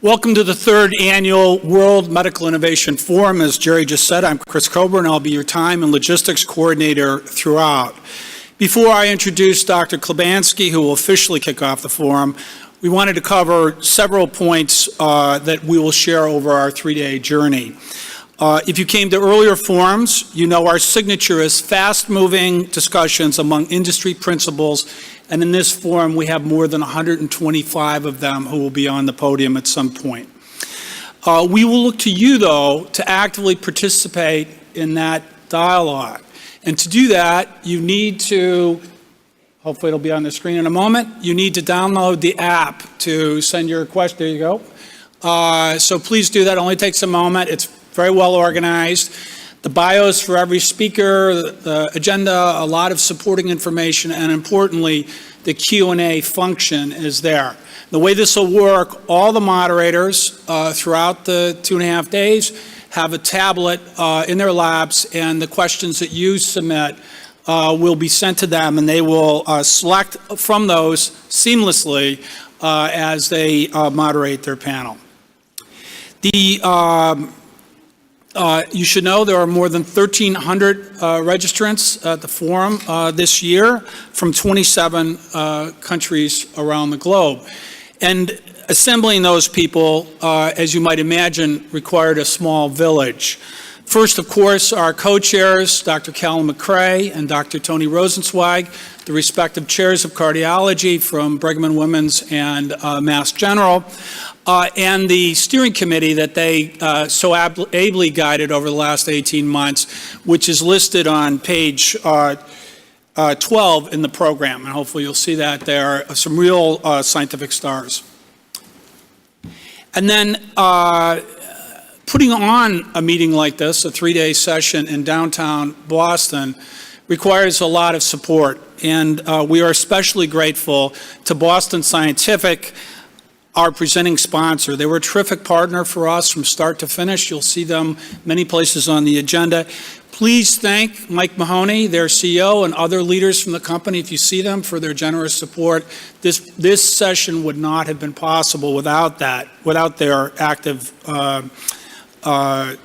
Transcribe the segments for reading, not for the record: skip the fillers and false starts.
Welcome to the third annual World Medical Innovation Forum. As Jerry just said, I'm Chris Coburn. I'll be your time and logistics coordinator throughout. Before I introduce Dr. Klebansky, who will officially kick off the forum, we wanted to cover several points that we will share over our three-day journey. If you came to earlier forums, you know our signature is fast-moving discussions among industry principals, and in this forum we have more than 125 of them who will be on the podium at some point. We will look to you, though, to actively participate in that dialogue. And to do that, you need to, hopefully it'll be on the screen in a moment, you need to download the app to send your question. There you go. So please do that. It only takes a moment. It's very well organized. The bios for every speaker, the agenda, a lot of supporting information, and importantly, the Q&A function is there. The way this will work, all the moderators throughout the 2.5 days have a tablet in their laps, and the questions that you submit will be sent to them, and they will select from those seamlessly as they moderate their panel. You should know there are more than 1,300 registrants at the forum this year from 27 countries around the globe. And assembling those people, as you might imagine, required a small village. First, of course, our co-chairs, Dr. Calum MacRae and Dr. Tony Rosenzweig, the respective chairs of cardiology from Brigham and Women's and Mass General, and the steering committee that they so ably guided over the last 18 months, which is listed on page 12 in the program, and hopefully you'll see that there are some real scientific stars. And then putting on a meeting like this, a 3-day session in downtown Boston, requires a lot of support, and we are especially grateful to Boston Scientific, our presenting sponsor. They were a terrific partner for us from start to finish. You'll see them many places on the agenda. Please thank Mike Mahoney, their CEO, and other leaders from the company, if you see them, for their generous support. This session would not have been possible without their active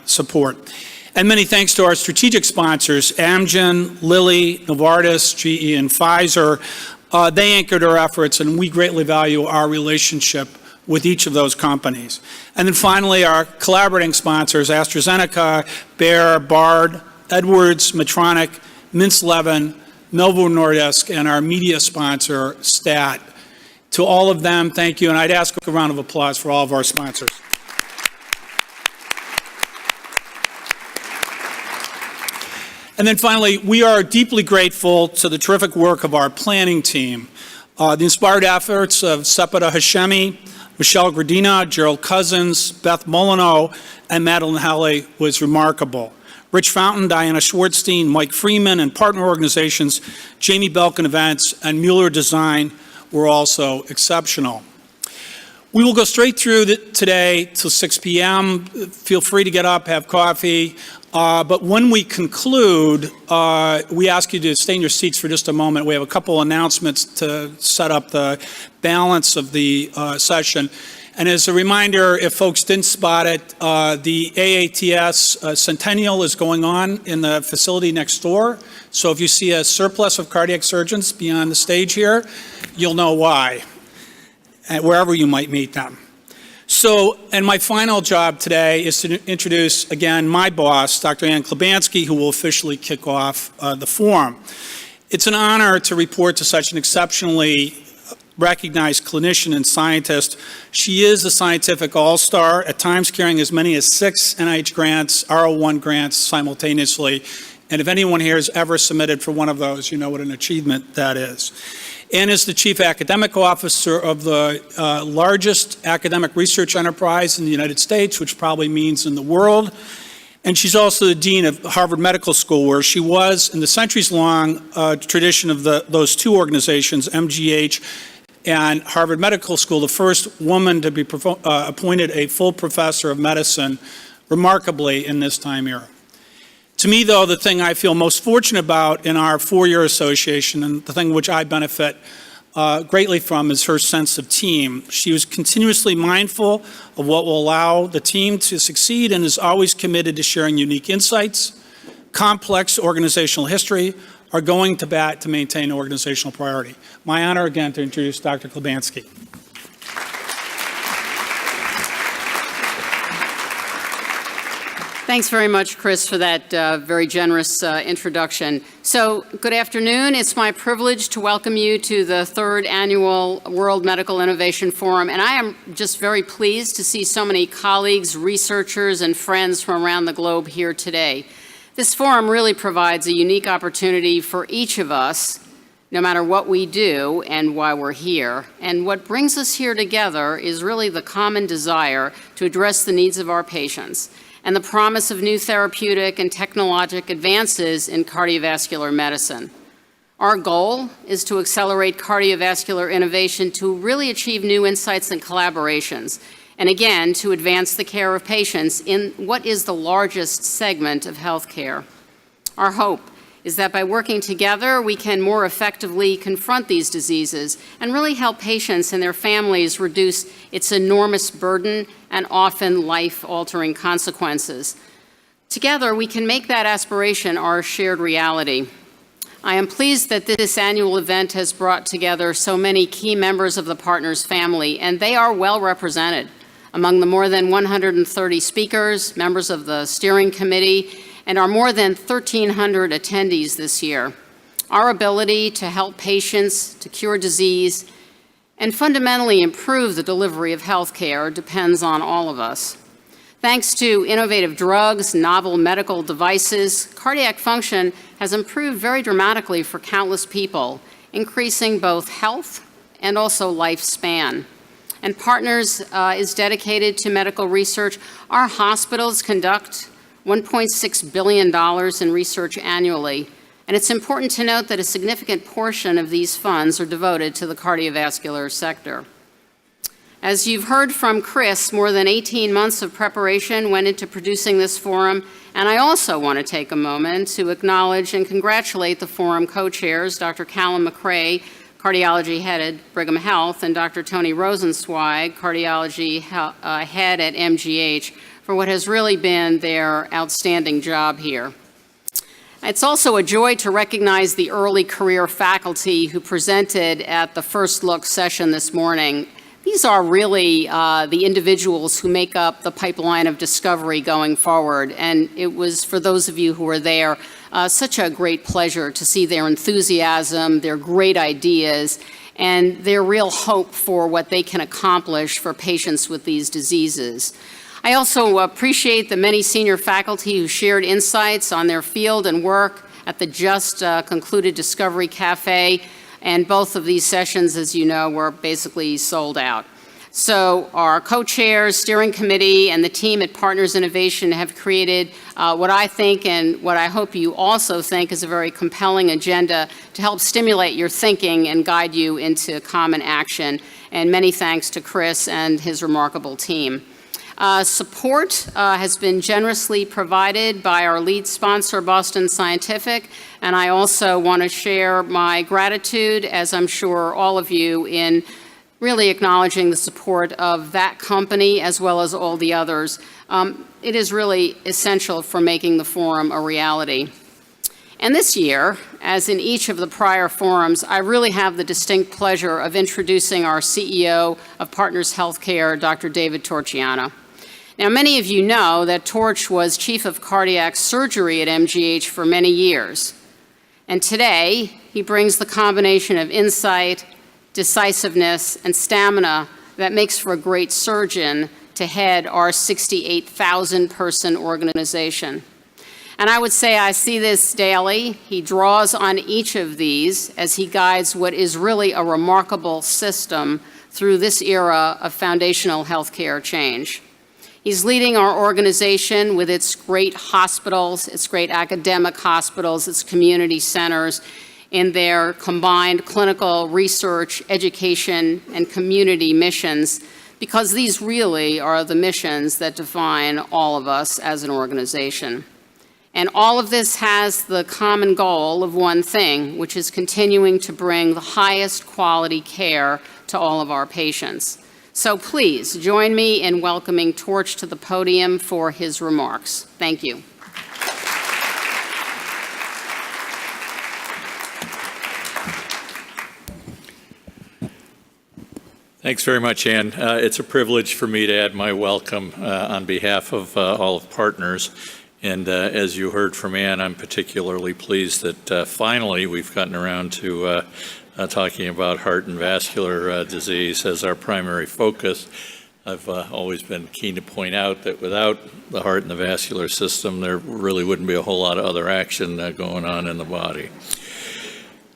support. And many thanks to our strategic sponsors, Amgen, Lilly, Novartis, GE, and Pfizer. They anchored our efforts, and we greatly value our relationship with each of those companies. And then finally, our collaborating sponsors, AstraZeneca, Bayer, Bard, Edwards, Medtronic, Mintz-Levin, Novo Nordisk, and our media sponsor, STAT. To all of them, thank you, and I'd ask a round of applause for all of our sponsors. And then finally, we are deeply grateful to the terrific work of our planning team. The inspired efforts of Sepida Hashemi, Michelle Gradina, Gerald Cousins, Beth Molyneux, and Madeline Halley was remarkable. Rich Fountain, Diana Schwartzstein, Mike Freeman, and partner organizations, Jamie Belkin Events, and Mueller Design were also exceptional. We will go straight through today till 6 p.m. Feel free to get up, have coffee. But when we conclude, we ask you to stay in your seats for just a moment. We have a couple announcements to set up the balance of the session. And as a reminder, if folks didn't spot it, the AATS Centennial is going on in the facility next door. So if you see a surplus of cardiac surgeons beyond the stage here, you'll know why, and wherever you might meet them. So, and my final job today is to introduce, again, my boss, Dr. Ann Klebansky, who will officially kick off the forum. It's an honor to report to such an exceptionally recognized clinician and scientist. She is a scientific all-star, at times carrying as many as 6 NIH grants, R01 grants simultaneously. And if anyone here has ever submitted for one of those, you know what an achievement that is. Ann is the Chief Academic Officer of the largest academic research enterprise in the United States, which probably means in the world. And she's also the Dean of Harvard Medical School, where she was, in the centuries-long tradition of those two organizations, MGH and Harvard Medical School, the first woman to be appointed a full professor of medicine, remarkably in this time era. To me, though, the thing I feel most fortunate about in our 4-year association, and the thing which I benefit greatly from is her sense of team. She was continuously mindful of what will allow the team to succeed and is always committed to sharing unique insights, complex organizational history, or going to bat to maintain organizational priority. My honor again to introduce Dr. Klebanski. Thanks very much, Chris, for that very generous introduction. So, good afternoon. It's my privilege to welcome you to the third annual World Medical Innovation Forum, and I am just very pleased to see so many colleagues, researchers, and friends from around the globe here today. This forum really provides a unique opportunity for each of us, no matter what we do and why we're here. And what brings us here together is really the common desire to address the needs of our patients and the promise of new therapeutic and technologic advances in cardiovascular medicine. Our goal is to accelerate cardiovascular innovation to really achieve new insights and collaborations, and again, to advance the care of patients in what is the largest segment of healthcare. Our hope is that by working together, we can more effectively confront these diseases and really help patients and their families reduce its enormous burden and often life-altering consequences. Together, we can make that aspiration our shared reality. I am pleased that this annual event has brought together so many key members of the Partners family, and they are well represented among the more than 130 speakers, members of the steering committee, and our more than 1,300 attendees this year. Our ability to help patients, to cure disease, and fundamentally improve the delivery of health care depends on all of us. Thanks to innovative drugs, novel medical devices, cardiac function has improved very dramatically for countless people, increasing both health and also lifespan. And Partners is dedicated to medical research. Our hospitals conduct $1.6 billion in research annually, and it's important to note that a significant portion of these funds are devoted to the cardiovascular sector. As you've heard from Chris, more than 18 months of preparation went into producing this forum, and I also want to take a moment to acknowledge and congratulate the forum co-chairs, Dr. Calum, MacRae, Cardiology head at Brigham Health, and Dr. Tony Rosenzweig, Cardiology head at MGH, for what has really been their outstanding job here. It's also a joy to recognize the early career faculty who presented at the First Look session this morning. These are really the individuals who make up the pipeline of discovery going forward, and it was, for those of you who were there, such a great pleasure to see their enthusiasm, their great ideas, and their real hope for what they can accomplish for patients with these diseases. I also appreciate the many senior faculty who shared insights on their field and work at the just concluded Discovery Cafe, and both of these sessions, as you know, were basically sold out. So our co-chairs, steering committee, and the team at Partners Innovation have created what I think and what I hope you also think is a very compelling agenda to help stimulate your thinking and guide you into common action. And many thanks to Chris and his remarkable team. Support has been generously provided by our lead sponsor, Boston Scientific, and I also want to share my gratitude, as I'm sure all of you, in really acknowledging the support of that company as well as all the others. It is really essential for making the forum a reality. And this year, as in each of the prior forums, I really have the distinct pleasure of introducing our CEO of Partners Healthcare, Dr. David Torchiana. Now, many of you know that Torch was chief of cardiac surgery at MGH for many years. And today, he brings the combination of insight, decisiveness, and stamina that makes for a great surgeon to head our 68,000-person organization. And I would say I see this daily. He draws on each of these as he guides what is really a remarkable system through this era of foundational healthcare change. He's leading our organization with its great hospitals, its great academic hospitals, its community centers, in their combined clinical research, education, and community missions, because these really are the missions that define all of us as an organization. And all of this has the common goal of one thing, which is continuing to bring the highest quality care to all of our patients. So please join me in welcoming Torch to the podium for his remarks. Thank you. Thanks very much, Ann. It's a privilege for me to add my welcome on behalf of all of Partners. And as you heard from Ann, I'm particularly pleased that finally we've gotten around to talking about heart and vascular disease as our primary focus. I've always been keen to point out that without the heart and the vascular system, there really wouldn't be a whole lot of other action going on in the body.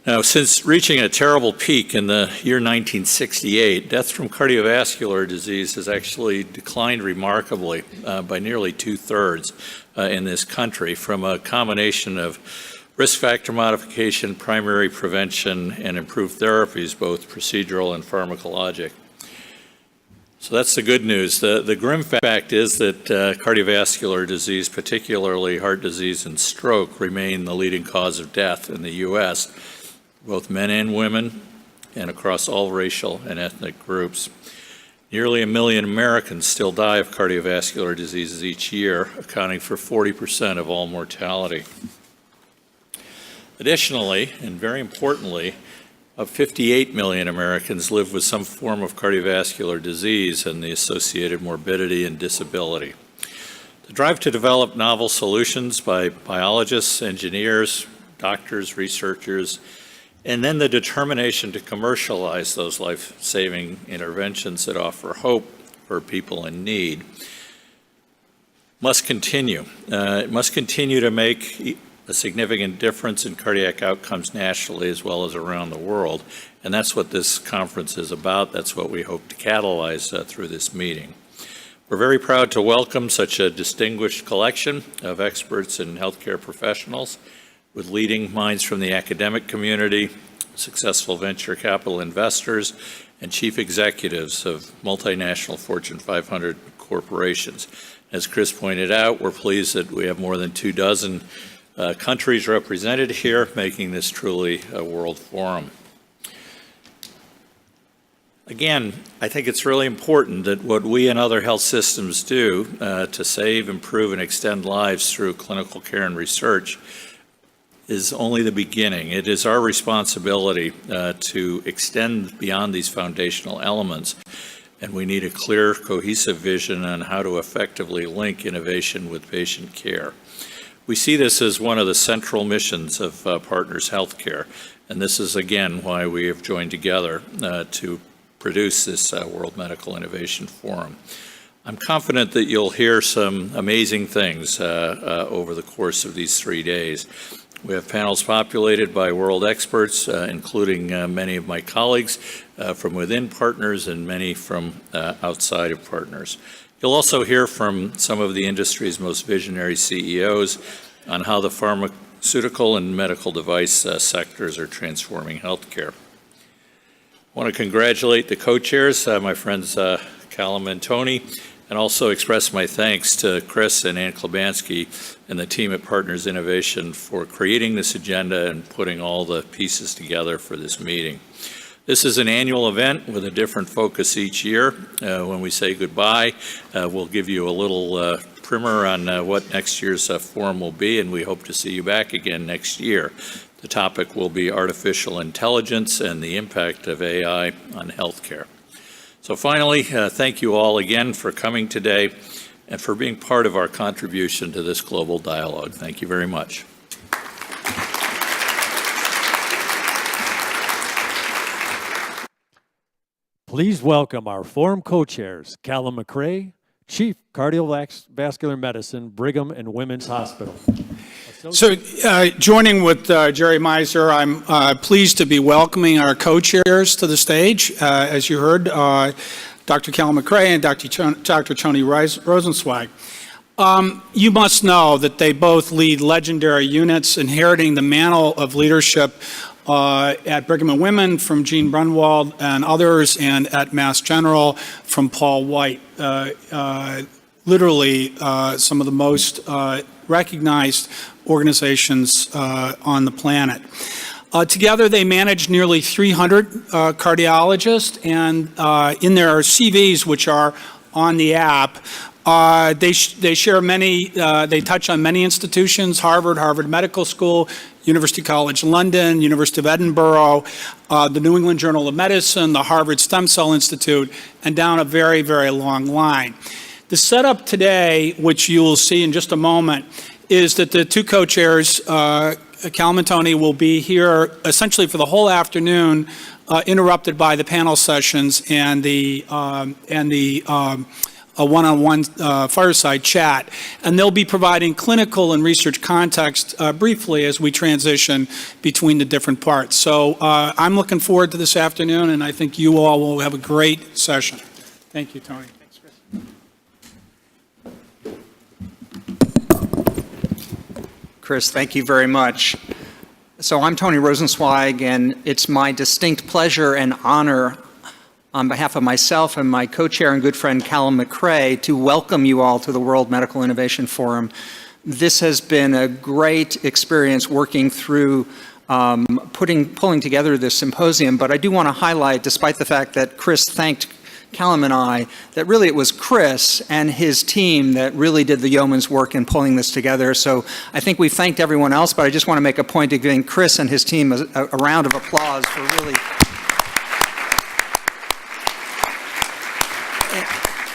Now, since reaching a terrible peak in the year 1968, deaths from cardiovascular disease has actually declined remarkably by nearly 2/3 in this country from a combination of risk factor modification, primary prevention, and improved therapies, both procedural and pharmacologic. So that's the good news. The grim fact is that cardiovascular disease, particularly heart disease and stroke, remain the leading cause of death in the U.S., both men and women, and across all racial and ethnic groups. Nearly 1 million Americans still die of cardiovascular diseases each year, accounting for 40% of all mortality. Additionally, and very importantly, 58 million Americans live with some form of cardiovascular disease and the associated morbidity and disability. The drive to develop novel solutions by biologists, engineers, doctors, researchers, and then the determination to commercialize those life-saving interventions that offer hope for people in need must continue. It must continue to make a significant difference in cardiac outcomes nationally as well as around the world. And that's what this conference is about. That's what we hope to catalyze through this meeting. We're very proud to welcome such a distinguished collection of experts and healthcare professionals with leading minds from the academic community, successful venture capital investors, and chief executives of multinational Fortune 500 corporations. As Chris pointed out, we're pleased that we have more than 24 countries represented here, making this truly a world forum. Again, I think it's really important that what we and other health systems do to save, improve, and extend lives through clinical care and research is only the beginning. It is our responsibility to extend beyond these foundational elements, and we need a clear, cohesive vision on how to effectively link innovation with patient care. We see this as one of the central missions of Partners Healthcare, and this is again why we have joined together to produce this World Medical Innovation Forum. I'm confident that you'll hear some amazing things over the course of these 3 days. We have panels populated by world experts, including many of my colleagues from within Partners and many from outside of Partners. You'll also hear from some of the industry's most visionary CEOs on how the pharmaceutical and medical device sectors are transforming healthcare. I want to congratulate the co-chairs, my friends Calum and Tony, and also express my thanks to Chris and Ann Klebansky and the team at Partners Innovation for creating this agenda and putting all the pieces together for this meeting. This is an annual event with a different focus each year. When we say goodbye, we'll give you a little primer on what next year's forum will be, and we hope to see you back again next year. The topic will be artificial intelligence and the impact of AI on healthcare. So finally, thank you all again for coming today and for being part of our contribution to this global dialogue. Thank you very much. Please welcome our forum co-chairs, Calum MacRae, Chief Cardiovascular Medicine, Brigham and Women's Hospital. So joining with Jerry Meiser, I'm pleased to be welcoming our co-chairs to the stage. As you heard, Dr. Calum MacRae and Dr. Tony Rosenzweig. You must know that they both lead legendary units, inheriting the mantle of leadership at Brigham and Women from Gene Brunwald and others, and at Mass General from Paul White. literally some of the most recognized organizations on the planet. Together, they manage nearly 300 cardiologists, and in their CVs, which are on the app, they share many, they touch on many institutions: Harvard Medical School, University College London, University of Edinburgh, the New England Journal of Medicine, the Harvard Stem Cell Institute, and down a very, very long line. The setup today, which you will see in just a moment, is that the two co-chairs, Calum and Tony, will be here essentially for the whole afternoon, interrupted by the panel sessions and the one-on-one fireside chat. And they'll be providing clinical and research context briefly as we transition between the different parts. So I'm looking forward to this afternoon, and I think you all will have a great session. Thank you, Tony. Thanks, Chris. Chris, thank you very much. So I'm Tony Rosenzweig, and it's my distinct pleasure and honor on behalf of myself and my co-chair and good friend Calum MacRae to welcome you all to the World Medical Innovation Forum. This has been a great experience working through pulling together this symposium, but I do want to highlight, despite the fact that Chris thanked Calum and I, that really it was Chris and his team that really did the yeoman's work in pulling this together. So I think we've thanked everyone else, but I just want to make a point of giving Chris and his team a round of applause for really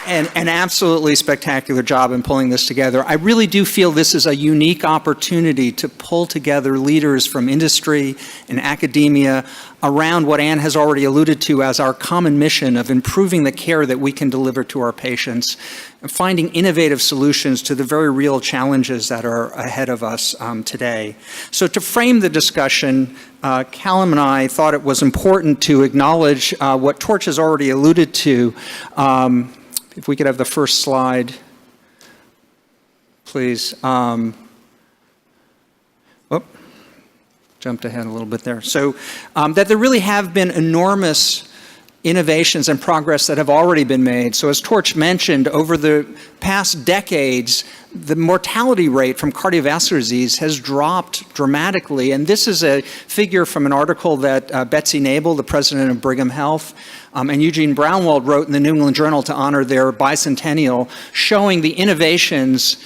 an absolutely spectacular job in pulling this together. I really do feel this is a unique opportunity to pull together leaders from industry and academia around what Ann has already alluded to as our common mission of improving the care that we can deliver to our patients and finding innovative solutions to the very real challenges that are ahead of us today. So to frame the discussion, Calum and I thought it was important to acknowledge what Torch has already alluded to. If we could have the first slide, please. Jumped ahead a little bit there. So that there really have been enormous innovations and progress that have already been made. So as Torch mentioned, over the past decades, the mortality rate from cardiovascular disease has dropped dramatically. And this is a figure from an article that Betsy Nabel, the president of Brigham Health, and Eugene Brownwald wrote in the New England Journal to honor their bicentennial, showing the innovations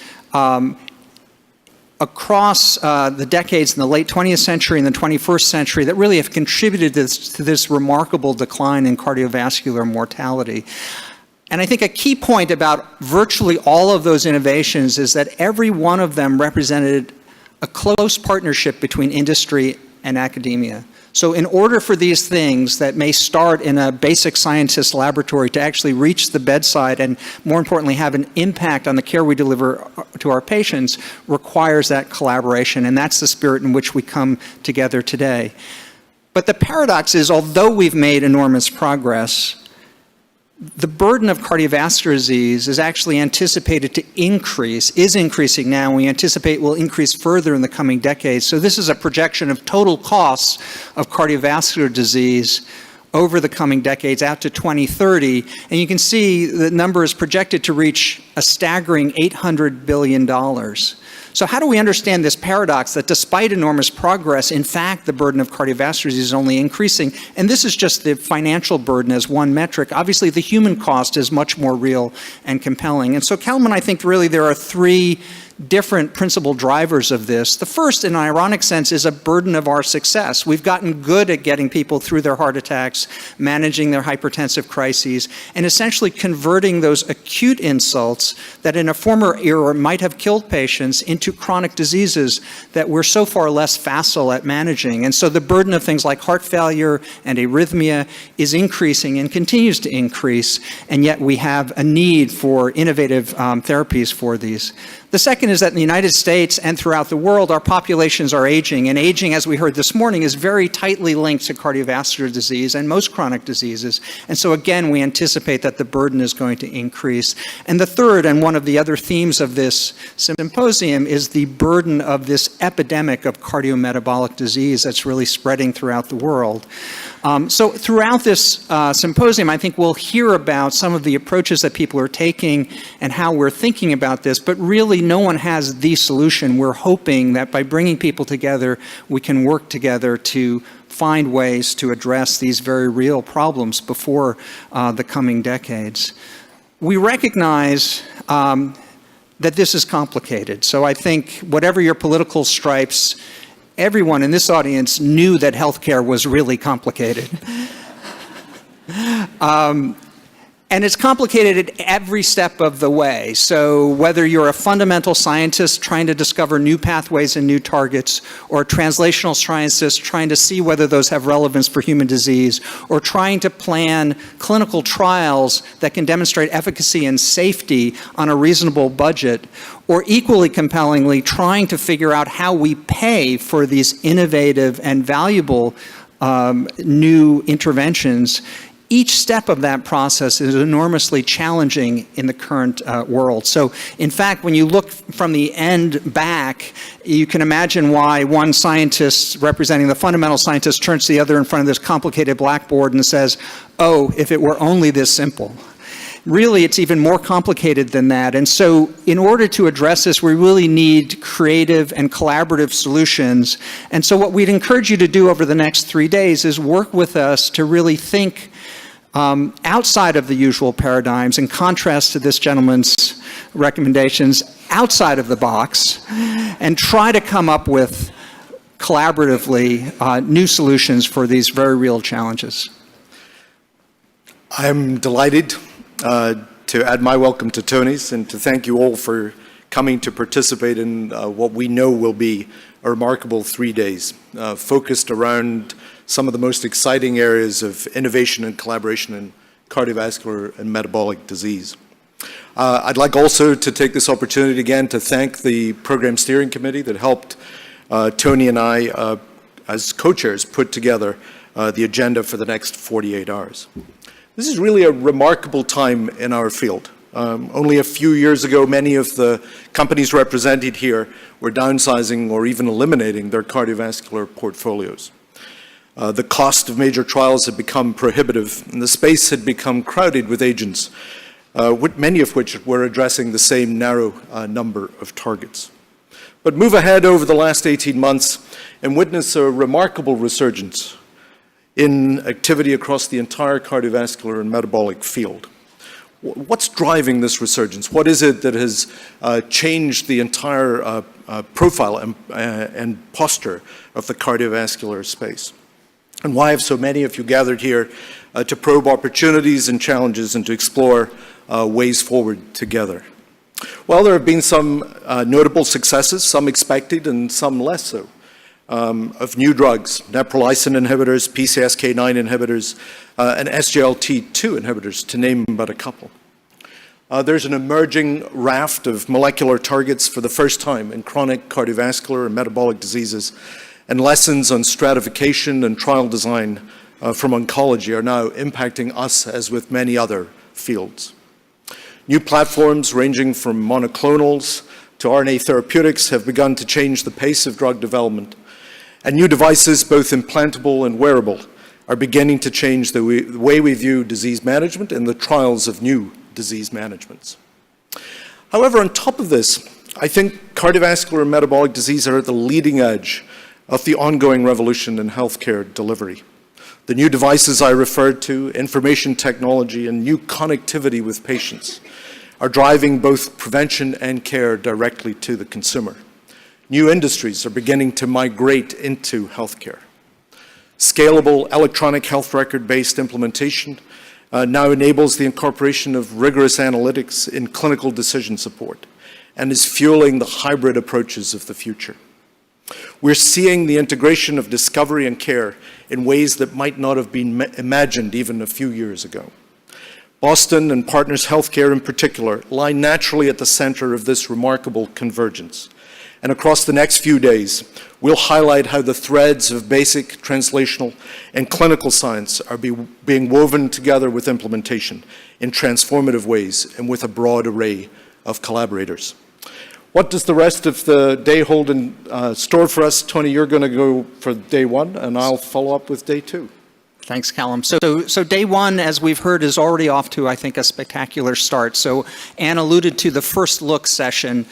across the decades in the late 20th century and the 21st century that really have contributed to this remarkable decline in cardiovascular mortality. And I think a key point about virtually all of those innovations is that every one of them represented a close partnership between industry and academia. So in order for these things that may start in a basic scientist laboratory to actually reach the bedside and, more importantly, have an impact on the care we deliver to our patients requires that collaboration, and that's the spirit in which we come together today. But the paradox is, although we've made enormous progress, the burden of cardiovascular disease is actually anticipated to increase, is increasing now, and we anticipate will increase further in the coming decades. So this is a projection of total costs of cardiovascular disease over the coming decades out to 2030. And you can see the number is projected to reach a staggering $800 billion. So how do we understand this paradox that despite enormous progress, in fact, the burden of cardiovascular disease is only increasing? And this is just the financial burden as one metric. Obviously, the human cost is much more real and compelling. And so Calum and I think really there are three different principal drivers of this. The first, in an ironic sense, is a burden of our success. We've gotten good at getting people through their heart attacks, managing their hypertensive crises, and essentially converting those acute insults that in a former era might have killed patients into chronic diseases that we're so far less facile at managing. And so the burden of things like heart failure and arrhythmia is increasing and continues to increase, and yet we have a need for innovative therapies for these. The second is that in the United States and throughout the world, our populations are aging. And aging, as we heard this morning, is very tightly linked to cardiovascular disease and most chronic diseases. And so again, we anticipate that the burden is going to increase. And the third, and one of the other themes of this symposium, is the burden of this epidemic of cardiometabolic disease that's really spreading throughout the world. So throughout this symposium, I think we'll hear about some of the approaches that people are taking and how we're thinking about this, but really no one has the solution. We're hoping that by bringing people together, we can work together to find ways to address these very real problems before the coming decades. We recognize that this is complicated. So I think whatever your political stripes, everyone in this audience knew that healthcare was really complicated. And it's complicated at every step of the way. So whether you're a fundamental scientist trying to discover new pathways and new targets, or a translational scientist trying to see whether those have relevance for human disease, or trying to plan clinical trials that can demonstrate efficacy and safety on a reasonable budget, or equally compellingly, trying to figure out how we pay for these innovative and valuable new interventions, each step of that process is enormously challenging in the current world. So, in fact, when you look from the end back, you can imagine why one scientist representing the fundamental scientist turns to the other in front of this complicated blackboard and says, "Oh, if it were only this simple." Really, it's even more complicated than that. And so in order to address this, we really need creative and collaborative solutions. And so what we'd encourage you to do over the next 3 days is work with us to really think outside of the usual paradigms, in contrast to this gentleman's recommendations, outside of the box, and try to come up with collaboratively new solutions for these very real challenges. I'm delighted to add my welcome to Tony's and to thank you all for coming to participate in what we know will be a remarkable 3 days, focused around some of the most exciting areas of innovation and collaboration in cardiovascular and metabolic disease. I'd like also to take this opportunity again to thank the Program Steering Committee that helped Tony and I, as co-chairs, put together the agenda for the next 48 hours. This is really a remarkable time in our field. Only a few years ago, many of the companies represented here were downsizing or even eliminating their cardiovascular portfolios. The cost of major trials had become prohibitive, and the space had become crowded with agents, many of which were addressing the same narrow number of targets. But move ahead over the last 18 months and witness a remarkable resurgence in activity across the entire cardiovascular and metabolic field. What's driving this resurgence? What is it that has changed the entire profile and posture of the cardiovascular space? And why have so many of you gathered here to probe opportunities and challenges and to explore ways forward together? Well, there have been some notable successes, some expected and some less so, of new drugs, neprilysin inhibitors, PCSK9 inhibitors, and SGLT2 inhibitors, to name but a couple. There's an emerging raft of molecular targets for the first time in chronic cardiovascular and metabolic diseases, and lessons on stratification and trial design from oncology are now impacting us as with many other fields. New platforms ranging from monoclonals to RNA therapeutics have begun to change the pace of drug development, and new devices, both implantable and wearable, are beginning to change the way we view disease management and the trials of new disease managements. However, on top of this, I think cardiovascular and metabolic disease are at the leading edge of the ongoing revolution in healthcare delivery. The new devices I referred to, information technology, and new connectivity with patients are driving both prevention and care directly to the consumer. New industries are beginning to migrate into healthcare. Scalable electronic health record-based implementation now enables the incorporation of rigorous analytics in clinical decision support and is fueling the hybrid approaches of the future. We're seeing the integration of discovery and care in ways that might not have been imagined even a few years ago. Boston and Partners Healthcare in particular lie naturally at the center of this remarkable convergence. And across the next few days, we'll highlight how the threads of basic, translational, and clinical science are being woven together with implementation in transformative ways and with a broad array of collaborators. What does the rest of the day hold in store for us? Tony, you're going to go for day one, and I'll follow up with day two. Thanks, Calum. So day one, as we've heard, is already off to, I think, a spectacular start. So Anne alluded to the first look session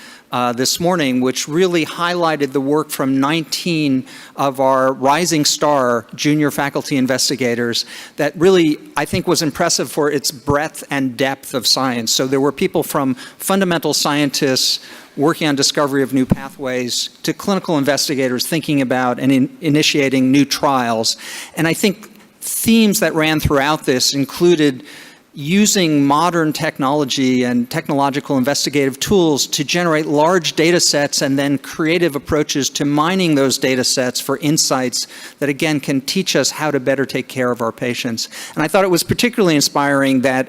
this morning, which really highlighted the work from 19 of our rising star junior faculty investigators that really, I think, was impressive for its breadth and depth of science. So there were people from fundamental scientists working on discovery of new pathways to clinical investigators thinking about and initiating new trials. And I think themes that ran throughout this included using modern technology and technological investigative tools to generate large data sets and then creative approaches to mining those data sets for insights that, again, can teach us how to better take care of our patients. And I thought it was particularly inspiring that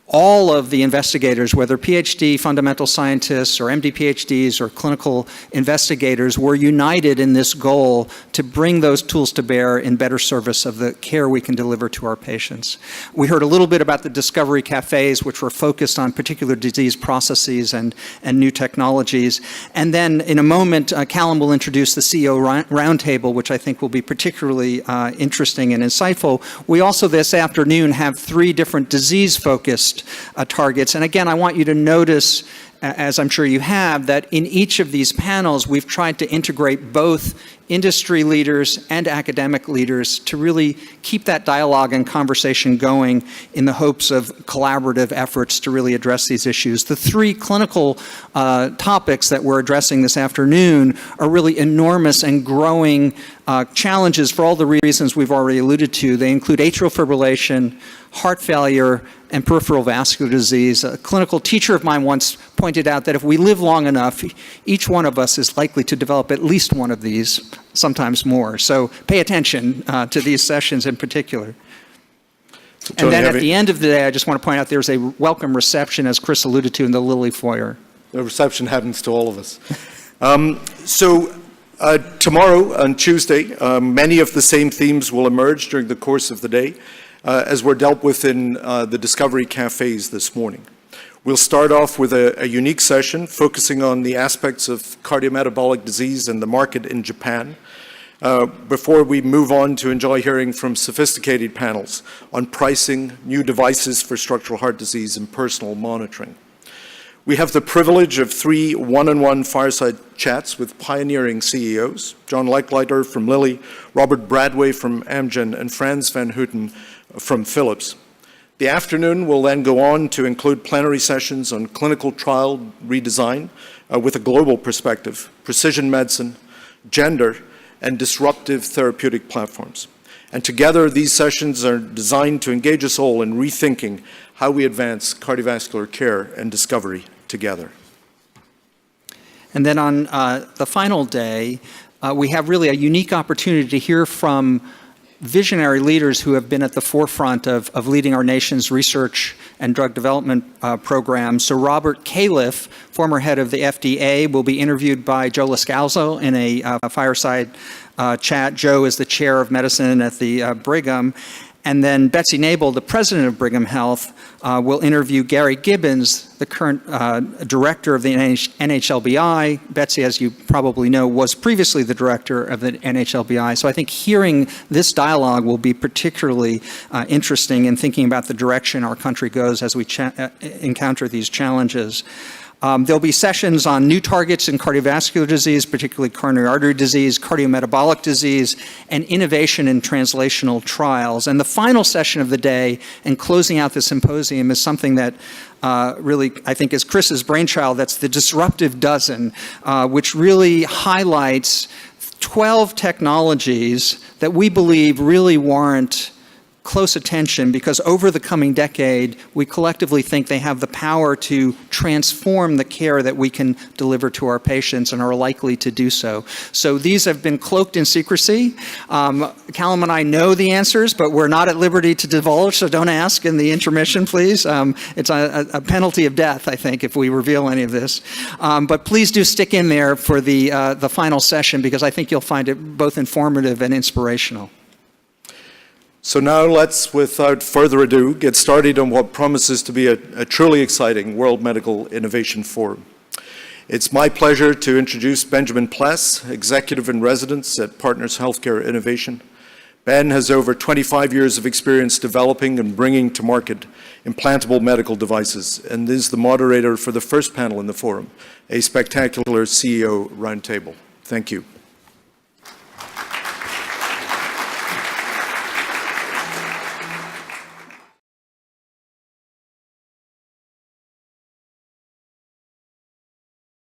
all of the investigators, whether PhD fundamental scientists or MD PhDs or clinical investigators, were united in this goal to bring those tools to bear in better service of the care we can deliver to our patients. We heard a little bit about the discovery cafes, which were focused on particular disease processes and new technologies. And then in a moment, Calum will introduce the CEO Roundtable, which I think will be particularly interesting and insightful. We also this afternoon have 3 different disease-focused targets. And again, I want you to notice, as I'm sure you have, that in each of these panels, we've tried to integrate both industry leaders and academic leaders to really keep that dialogue and conversation going in the hopes of collaborative efforts to really address these issues. The 3 clinical topics that we're addressing this afternoon are really enormous and growing challenges for all the reasons we've already alluded to. They include atrial fibrillation, heart failure, and peripheral vascular disease. A clinical teacher of mine once pointed out that if we live long enough, each one of us is likely to develop at least one of these, sometimes more. So pay attention to these sessions in particular. And then at the end of the day, I just want to point out there's a welcome reception, as Chris alluded to, in the Lilly foyer. The reception happens to all of us. Tomorrow, on Tuesday, many of the same themes will emerge during the course of the day, as were dealt with in the Discovery Cafes this morning. We'll start off with a unique session focusing on the aspects of cardiometabolic disease and the market in Japan, before we move on to enjoy hearing from sophisticated panels on pricing, new devices for structural heart disease, and personal monitoring. We have the privilege of 3 one-on-one fireside chats with pioneering CEOs, John Lechleiter from Lilly, Robert Bradway from Amgen, and Frans van Houten from Philips. The afternoon will then go on to include plenary sessions on clinical trial redesign with a global perspective, precision medicine, gender, and disruptive therapeutic platforms. And together, these sessions are designed to engage us all in rethinking how we advance cardiovascular care and discovery together. And then on the final day, we have really a unique opportunity to hear from visionary leaders who have been at the forefront of leading our nation's research and drug development programs. So Robert Califf, former head of the FDA, will be interviewed by Joe Lascalzo in a fireside chat. Joe is the chair of medicine at the Brigham. And then Betsy Nabel, the president of Brigham Health, will interview Gary Gibbons, the current director of the NHLBI. Betsy, as you probably know, was previously the director of the NHLBI. So I think hearing this dialogue will be particularly interesting in thinking about the direction our country goes as we encounter these challenges. There'll be sessions on new targets in cardiovascular disease, particularly coronary artery disease, cardiometabolic disease, and innovation in translational trials. And the final session of the day and closing out the symposium is something that really, I think, is Chris's brainchild. That's the Disruptive Dozen, which really highlights 12 technologies that we believe really warrant close attention because over the coming decade, we collectively think they have the power to transform the care that we can deliver to our patients and are likely to do so. So these have been cloaked in secrecy. Calum and I know the answers, but we're not at liberty to divulge, so don't ask in the intermission, please. It's a penalty of death, I think, if we reveal any of this. But please do stick in there for the final session because I think you'll find it both informative and inspirational. So now let's, without further ado, get started on what promises to be a truly exciting World Medical Innovation Forum. It's my pleasure to introduce Benjamin Pless, Executive in Residence at Partners Healthcare Innovation. Ben has over 25 years of experience developing and bringing to market implantable medical devices and is the moderator for the first panel in the forum, a spectacular CEO roundtable. Thank you.